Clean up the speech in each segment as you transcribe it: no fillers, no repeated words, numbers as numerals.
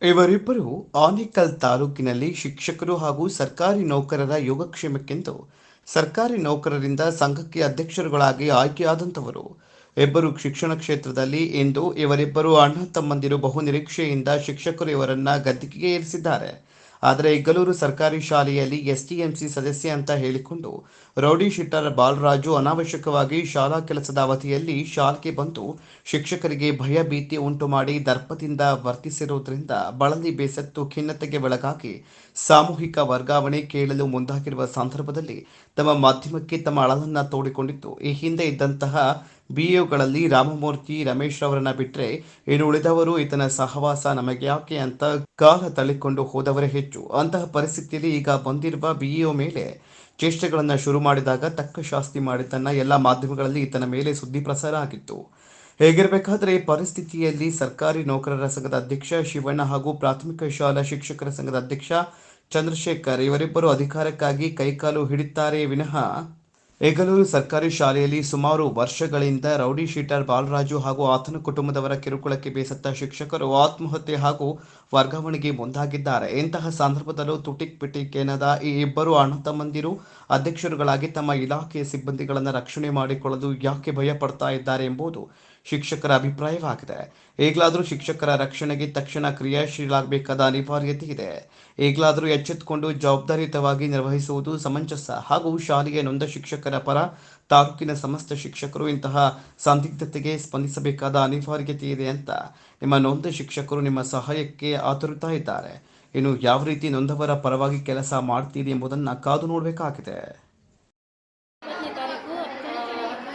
ಇವರಿಬ್ಬರು ಆನೇಕಲ್ ತಾಲೂಕಿನಲ್ಲಿ ಶಿಕ್ಷಕರು ಹಾಗೂ ಸರ್ಕಾರಿ ನೌಕರರ ಯೋಗಕ್ಷೇಮಕ್ಕೆಂದು ಸರ್ಕಾರಿ ನೌಕರರಿಂದ ಸಂಘಕ್ಕೆ ಅಧ್ಯಕ್ಷರುಗಳಾಗಿ ಆಯ್ಕೆಯಾದಂಥವರು. ಇಬ್ಬರು ಶಿಕ್ಷಣ ಕ್ಷೇತ್ರದಲ್ಲಿ ಇಂದು ಇವರಿಬ್ಬರು ಅಣ್ಣ ತಮ್ಮಂದಿರು ಬಹು ನಿರೀಕ್ಷೆಯಿಂದ ಶಿಕ್ಷಕರು ಇವರನ್ನ ಗದ್ದಿಗೆಗೆ ಏರಿಸಿದ್ದಾರೆ. ಆದರೆ ಇಗ್ಗಲೂರು ಸರ್ಕಾರಿ ಶಾಲೆಯಲ್ಲಿ ಎಸ್ಟಿಎಂಸಿ ಸದಸ್ಯ ಅಂತ ಹೇಳಿಕೊಂಡು ರೌಡಿ ಶೀಟರ್ ಬಾಲರಾಜು ಅನಾವಶ್ಯಕವಾಗಿ ಶಾಲಾ ಕೆಲಸದ ಅವಧಿಯಲ್ಲಿ ಶಾಲೆಗೆ ಬಂದು ಶಿಕ್ಷಕರಿಗೆ ಭಯ ಭೀತಿ ಉಂಟು ಮಾಡಿ ದರ್ಪದಿಂದ ವರ್ತಿಸಿರುವುದರಿಂದ ಬಳಲಿ ಬೇಸತ್ತು ಖಿನ್ನತೆಗೆ ಒಳಗಾಗಿ ಸಾಮೂಹಿಕ ವರ್ಗಾವಣೆ ಕೇಳಲು ಮುಂದಾಗಿರುವ ಸಂದರ್ಭದಲ್ಲಿ ತಮ್ಮ ಮಾಧ್ಯಮಕ್ಕೆ ತಮ್ಮ ಅಳಲನ್ನ ತೋಡಿಕೊಂಡಿದ್ದು, ಈ ಹಿಂದೆ ಇದ್ದಂತಹ ಬಿಇಒಗಳಲ್ಲಿ ರಾಮಮೂರ್ತಿ ರಮೇಶ್ ಅವರನ್ನ ಬಿಟ್ಟರೆ ಇನ್ನು ಉಳಿದವರು ಈತನ ಸಹವಾಸ ನಮಗೆ ಯಾಕೆ ಅಂತ ಕಾಲ ತಳ್ಳಿಕೊಂಡು ಹೋದವರೇ ಹೆಚ್ಚು. ಅಂತಹ ಪರಿಸ್ಥಿತಿಯಲ್ಲಿ ಈಗ ಬಂದಿರುವ ಬಿಇಒ ಮೇಲೆ ಚೇಷ್ಟೆಗಳನ್ನು ಶುರು ಮಾಡಿದಾಗ ತಕ್ಕ ಶಾಸ್ತಿ ಮಾಡಿದ್ದನ್ನ ಎಲ್ಲ ಮಾಧ್ಯಮಗಳಲ್ಲಿ ಈತನ ಮೇಲೆ ಸುದ್ದಿ ಪ್ರಸಾರ ಆಗಿತ್ತು. ಹೇಗಿರಬೇಕಾದ್ರೆ ಈ ಪರಿಸ್ಥಿತಿಯಲ್ಲಿ ಸರ್ಕಾರಿ ನೌಕರರ ಸಂಘದ ಅಧ್ಯಕ್ಷ ಶಿವಣ್ಣ ಹಾಗೂ ಪ್ರಾಥಮಿಕ ಶಾಲಾ ಶಿಕ್ಷಕರ ಸಂಘದ ಅಧ್ಯಕ್ಷ ಚಂದ್ರಶೇಖರ್ ಇವರಿಬ್ಬರು ಅಧಿಕಾರಕ್ಕಾಗಿ ಕೈಕಾಲು ಹಿಡಿತಾರೆ ವಿನಃ ಏಗಲೂರು ಸರ್ಕಾರಿ ಶಾಲೆಯಲ್ಲಿ ಸುಮಾರು ವರ್ಷಗಳಿಂದ ರೌಡಿ ಶೀಟರ್ ಬಾಲರಾಜು ಹಾಗೂ ಆತನ ಕುಟುಂಬದವರ ಕಿರುಕುಳಕ್ಕೆ ಬೇಸತ್ತ ಶಿಕ್ಷಕರು ಆತ್ಮಹತ್ಯೆ ಹಾಗೂ ವರ್ಗಾವಣೆಗೆ ಮುಂದಾಗಿದ್ದಾರೆ. ಇಂತಹ ಸಂದರ್ಭದಲ್ಲೂ ತುಟಿಕ್ ಪಿಟಿಕ್ ಏನದ ಈ ಇಬ್ಬರು ಅಣ್ಣ ತಮ್ಮಂದಿರು ಅಧ್ಯಕ್ಷರುಗಳಾಗಿ ತಮ್ಮ ಇಲಾಖೆಯ ಸಿಬ್ಬಂದಿಗಳನ್ನು ರಕ್ಷಣೆ ಮಾಡಿಕೊಳ್ಳಲು ಯಾಕೆ ಭಯ ಪಡ್ತಾ ಇದ್ದಾರೆ ಎಂಬುದು ಶಿಕ್ಷಕರ ಅಭಿಪ್ರಾಯವಾಗಿದೆ. ಈಗಲಾದರೂ ಶಿಕ್ಷಕರ ರಕ್ಷಣೆಗೆ ತಕ್ಷಣ ಕ್ರಿಯಾಶೀಲಾಗಬೇಕಾದ ಅನಿವಾರ್ಯತೆ ಇದೆ. ಈಗಲಾದರೂ ಎಚ್ಚೆತ್ತುಕೊಂಡು ಜವಾಬ್ದಾರಿಯುತವಾಗಿ ನಿರ್ವಹಿಸುವುದು ಸಮಂಜಸ ಹಾಗೂ ಶಾಲೆಯ ನೊಂದ ಶಿಕ್ಷಕರ ಪರ ತಾಲೂಕಿನ ಸಮಸ್ತ ಶಿಕ್ಷಕರು ಇಂತಹ ಸಂದಿಗ್ಧತೆಗೆ ಸ್ಪಂದಿಸಬೇಕಾದ ಅನಿವಾರ್ಯತೆ ಇದೆ ಅಂತ ನಿಮ್ಮ ನೊಂದ ಶಿಕ್ಷಕರು ನಿಮ್ಮ ಸಹಾಯಕ್ಕೆ ಆತುರ್ತಾ ಇದ್ದಾರೆ. ಇನ್ನು ಯಾವ ರೀತಿ ನೊಂದವರ ಪರವಾಗಿ ಕೆಲಸ ಮಾಡ್ತೀರಿ ಎಂಬುದನ್ನು ಕಾದು ನೋಡಬೇಕಾಗಿದೆ.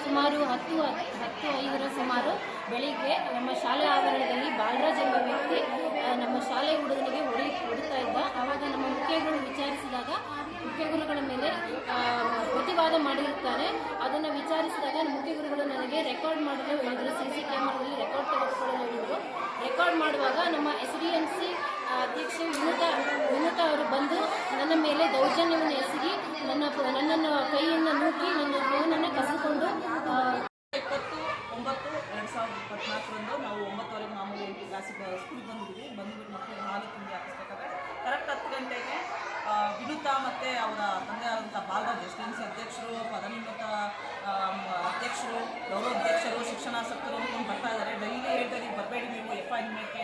ಸುಮಾರು 10:05 ಸುಮಾರು ಬೆಳಿಗ್ಗೆ ನಮ್ಮ ಶಾಲೆ ಆವರಣದಲ್ಲಿ ಬಾಲರಾಜ್ ಎಂಬ ವ್ಯಕ್ತಿ ನಮ್ಮ ಶಾಲೆ ಹುಡುಗನಿಗೆ ಹೊಡಿತಾ ಇದ್ದ. ಆವಾಗ ನಮ್ಮ ಮುಖ್ಯಗಳು ವಿಚಾರಿಸಿದಾಗ ಮುಖ್ಯಗುರುಗಳ ಮೇಲೆ ಪ್ರತಿವಾದ ಮಾಡಿರುತ್ತಾರೆ. ಅದನ್ನು ವಿಚಾರಿಸಿದಾಗ ಮುಖ್ಯಗುರುಗಳು ನನಗೆ ರೆಕಾರ್ಡ್ ಮಾಡಲು ಹೇಳಿದರು. CC ಕ್ಯಾಮರಾದಲ್ಲಿ ರೆಕಾರ್ಡ್ ತೆಗೆದುಕೊಳ್ಳಲು ಹೇಳಿದರು. ರೆಕಾರ್ಡ್ ಮಾಡುವಾಗ ನಮ್ಮ SDMC ಅಧ್ಯಕ್ಷೆ ವಿನುತಾ ಅವರು ಬಂದು ನನ್ನ ಮೇಲೆ ದೌರ್ಜನ್ಯವನ್ನು ಎಸಗಿ ನನ್ನನ್ನು ಕೈಯನ್ನು ನೂಕಿ ನನ್ನ ಫೋನನ್ನು ಕಸಿದುಕೊಂಡು 20/9/2024 ನಾವು 9ವರೆಗೆ ಮಾಮೂಲಿ ಕ್ಲಾಸಿಗೆ ಸ್ಕೂಲ್ಗೆ ಬಂದಿದ್ದೀವಿ. ಬಂದುಬಿಟ್ಟು ಮಕ್ಕಳಿಗೆ ಹಾಲು ತಿಂಡಿ ಹಾಕಿಸ್ಬೇಕಾದ್ರೆ ಕರೆಕ್ಟ್ 10 ಗಂಟೆಗೆ ವಿನುತಾ ಮತ್ತು ಅವರ ತಂದೆ ಆದಂಥ ಬಾಲರಾಜ್ SDMC ಅಧ್ಯಕ್ಷರು, ಪದೋನ್ನತ ಅಧ್ಯಕ್ಷರು, ಗೌರವಾಧ್ಯಕ್ಷರು, ಶಿಕ್ಷಣಾಸಕ್ತರು ಅಂದ್ಕೊಂಡು ಬರ್ತಾ ಇದ್ದಾರೆ. ಡೈಲಿ ಹೇಳ್ತಾರೆ, ಈಗ ಬರಬೇಡಿ, ನೀವು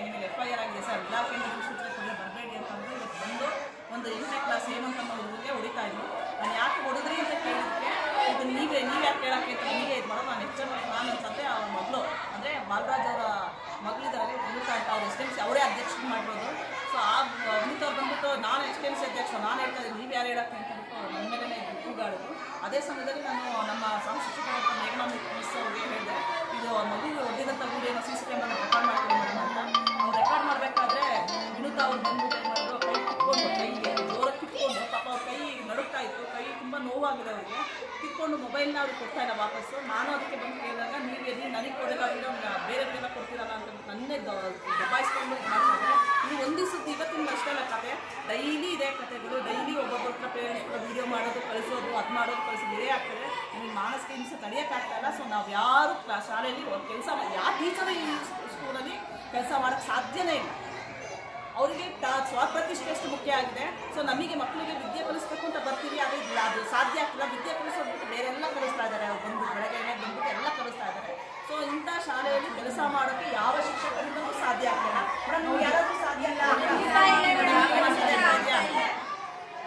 ನಿಮಗೆ FIR ಆಗಿದೆ ಸರ್, ಇಲಾಖೆಯಿಂದ ಸೂಚನೆ ಕೊಡಲಿ, ಬರಬೇಡಿ ಅಂತಂದರೆ ಇವತ್ತು ಬಂದು ಒಂದು 8ನೇ ಕ್ಲಾಸ್ ಹೇಮಂತ ಹುಡುಗರಿಗೆ ಹೊಡಿತಾ ಇದ್ರು. ನಾನು ಯಾಕೆ ಹೊಡೆದ್ರಿ ಅಂತ ಕೇಳಿದ್ದಕ್ಕೆ ಇದು ನೀವು ಯಾಕೆ ಕೇಳೋಕ್ಕೆ ಅಂತ ನೀವೇ ಇದು ಮಾಡೋದು, ನಾನು ನಾನು ಅಂತಂದರೆ ಅವ್ರ ಮಗಳು ಅಂದರೆ ಬಾಲರಾಜ್ ಅವರ ಮಗಳಿದ್ದಾರೆ ವಿನುತಾ ಅಂತ, ಅವ್ರು SDMC ಅವರೇ ಅಧ್ಯಕ್ಷರು ಮಾಡಿರೋದು. ಸೊ ಆ ವಿನುತಾ ಅವ್ರು ಬಂದ್ಬಿಟ್ಟು ನಾನು SDMC ಅಧ್ಯಕ್ಷರು, ನಾನು ಹೇಳ್ತಾ ಇದ್ದೀನಿ, ನೀವು ಯಾರು ಹೇಳೋಕ್ಕೆ ಅಂತ ನನ್ನ ಮೇಲೇ ಕೂಗಾಡಿದ್ರು. ಅದೇ ಸಮಯದಲ್ಲಿ ನಾನು ನಮ್ಮ ಸಂಶಿಕ್ಷಕರಾದ ಮೇಘನಾ ಮಿಸ್ ಅವ್ರಿಗೆ ಹೇಳಿದೆ, ಇದು ಮಗುವಿಗೆ ಹೊಡೆದಂಥ ವಿಡಿಯೋನ CC ಕ್ಯಾಮರಾನ ರೆಕಾರ್ಡ್ ಮಾಡ್ಕೊಂಡು ಅಂತ. ಅವ್ರು ರೆಕಾರ್ಡ್ ಮಾಡಬೇಕಾದ್ರೆ ವಿನುತಾ ಅವ್ರು ಬಂದ್ಬಿಟ್ಟು ಏನು ಮಾಡಿದ್ರು, ಕೈ ಕಿತ್ಕೊಂಡು, ಕೈಗೆ ಜೋರಾಗಿ ಕಿತ್ಕೊಂಡು, ಪಾಪ ಅವ್ರ ಕೈ ನಡುಕ್ತಾ ಇತ್ತು, ಕೈ ತುಂಬ ನೋವಾಗಿದೆ ಅವರಿಗೆ, ಕಿತ್ಕೊಂಡು ಮೊಬೈಲ್ನ ಅವ್ರಿಗೆ ಕೊಡ್ತಾ ಇಲ್ಲ ವಾಪಸ್ಸು. ನಾನು ಅದಕ್ಕೆ ಬಂದು ಕೇಳಿದಾಗ ನೀವು ನನಗೆ ಕೊಡೋದಾಗಿರೋ ಬೇರೆಯವರೆಲ್ಲ ಕೊಡ್ತೀರಲ್ಲ ಅಂತ ನನ್ನೇ ದಬಾಯಿಸ್ಕೊಂಡು ಮಾಡ್ತಾರೆ. ಇದು ಒಂದು ದಿವಸದ್ದು ಇವತ್ತಿನ ಅಷ್ಟೇ ಅಲ್ಲ ಕತೆ, ಡೈಲಿ ಇದೆ ಕತೆಗಳು. ಡೈಲಿ ಒಬ್ಬೊಬ್ಬರ ಪೇರೆಂಟ್ಸ್ ಕೂಡ ವೀಡಿಯೋ ಮಾಡೋದು, ಕಳಿಸೋದು, ಅದು ಮಾಡೋದು, ಕಳಿಸೋದು ಇದೇ ಆಗ್ತದೆ. ನಿಮಗೆ ಮಾನಸಿಕ ಹಿಂಸೆ ತಡೆಯೋಕ್ಕಾಗ್ತಾ ಇಲ್ಲ. ಸೊ ನಾವು ಯಾರು ಶಾಲೆಯಲ್ಲಿ ಒಂದು ಕೆಲಸ ಯಾವ ಟೀಚರ್ ಈ ಸ್ಕೂಲಲ್ಲಿ ಕೆಲಸ ಮಾಡೋಕ್ಕೆ ಸಾಧ್ಯನೇ ಇಲ್ಲ. ಅವರಿಗೆ ಸ್ವಪ್ರತಿಷ್ಠೆ ಎಷ್ಟು ಮುಖ್ಯ ಆಗಿದೆ. ಸೊ ನಮಗೆ ಮಕ್ಕಳಿಗೆ ವಿದ್ಯೆ ಕಲಿಸ್ಬೇಕು ಅಂತ ಬರ್ತೀವಿ, ಆದರೆ ಅದು ಸಾಧ್ಯ ಆಗ್ತಿಲ್ಲ. ವಿದ್ಯೆ ಕಲಿಸೋದ್ಬಿಟ್ಟು ಬೇರೆ ಎಲ್ಲ ಕಲಿಸ್ತಾ ಇದ್ದಾರೆ. ಅವ್ರು ಬಂದು ಬೆಳಗ್ಗೆ ಬಂದ್ಬಿಟ್ಟು ಎಲ್ಲ ಕಲಿಸ್ತಾ ಇದ್ದಾರೆ. ಸೊ ಇಂಥ ಶಾಲೆಯಲ್ಲಿ ಕೆಲಸ ಮಾಡೋಕ್ಕೆ ಯಾವ ಶಿಕ್ಷಕರಿಂದಲೂ ಸಾಧ್ಯ ಆಗ್ತಿಲ್ಲ. ಮೇಡಮ್ ಯಾರಾದರೂ ಸಾಧ್ಯ ಇಲ್ಲ.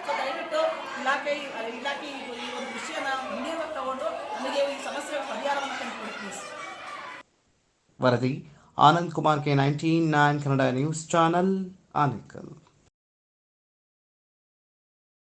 ಸೊ ದಯವಿಟ್ಟು ಇಲಾಖೆ ಈ ಒಂದು ವಿಷಯನ ಮುಂದಿರುವಾಗ ತಗೊಂಡು ನಮಗೆ ಈ ಸಮಸ್ಯೆ ಪರಿಹಾರವನ್ನು ಕಂಡುಕೊಡಿ ಪ್ಲೀಸ್. ವರದಿ Anand Kumar, K99 Kannada news channel, Anekal.